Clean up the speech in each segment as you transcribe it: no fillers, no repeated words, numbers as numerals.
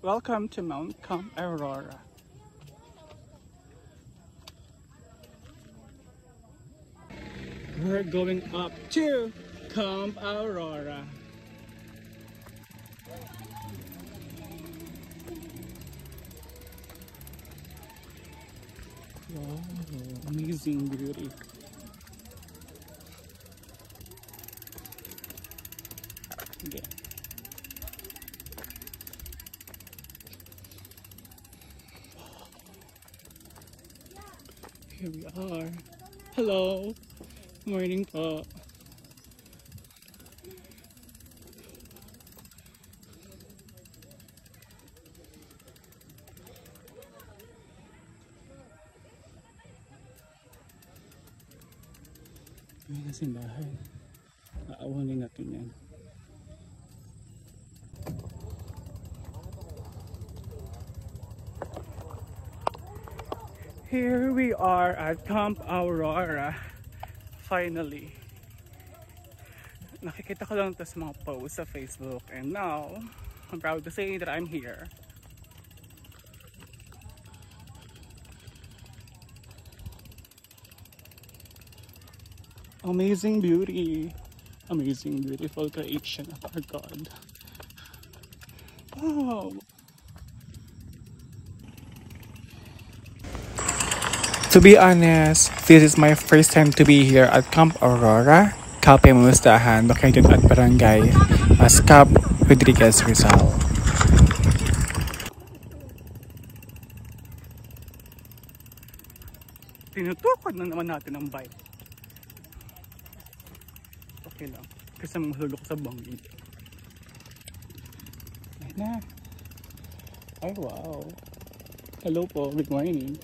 Welcome to Mount Camp Aurora. We're going up to Camp Aurora. Wow, amazing beauty. Okay. Here we are. Hello. Morning po. May nasimbahan. Aawanin natin yan. Here we are at Camp Aurora. Finally. Nakikita ko lang ito sa mga posts sa Facebook, and now I'm proud to say that I'm here. Amazing beauty. Amazing beautiful creation of our God. Wow. To be honest, this is my first time to be here at Camp Aurora, Cape Mustahan, located at Barangay Mascap, Rodriguez, Rizal. Tinutukod na naman natin ang bike. Okay lang, kasi mahulog sa bangin. Ayan na. Ay wow. Hello po, good morning.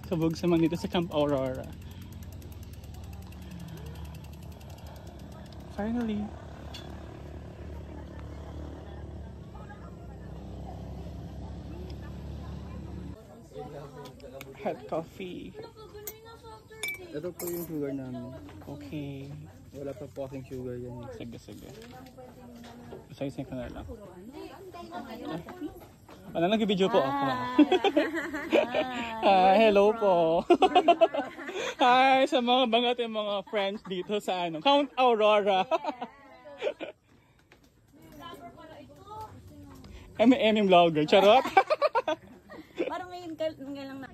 Kabog sa man dito sa Camp Aurora. Finally. Hot coffee. Ito po yung sugar namin. Okay. Wala pa po kasing sugar yan. Sige. Isa-isa ko na lang. Ano lang video po ako? Hi, hello po. Hi sa mga bangat yung mga friends dito sa Camp Aurora. MM vlogger, charot. Parang ngayon lang na.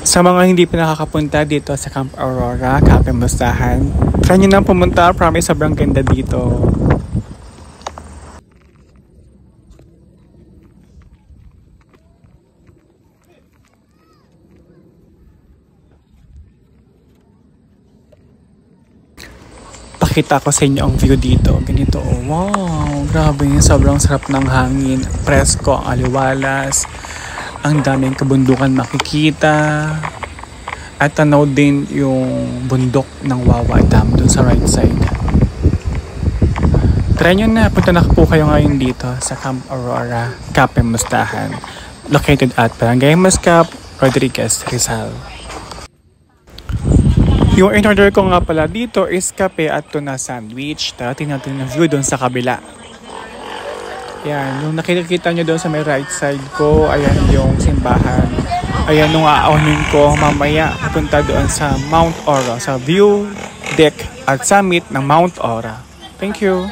Sa mga hindi pa nakakapunta dito sa Camp Aurora, Cape Mustahan, try nyo nang pumunta. Promise, sobrang ganda dito. Pakita ko sa inyo ang view dito. Ganito, oh, wow, grabe, sobrang sarap ng hangin, presko, ang aliwalas, ang daming kabundukan makikita, at tanaw din yung bundok ng Wawa Dam dun sa right side. Try nyo na, punta na po kayo ngayon dito sa Camp Aurora, Cape Mustahan, located at Barangay Mascap, Rodriguez, Rizal. Yung in-order ko nga pala dito is kape at tuna sandwich. Tingnan natin yung view doon sa kabila. Yan, yung nakikita nyo doon sa may right side ko, ayan yung simbahan. Ayan yung aaunin ko mamaya punta doon sa Mount Ora, sa view deck at summit ng Mount Ora. Thank you!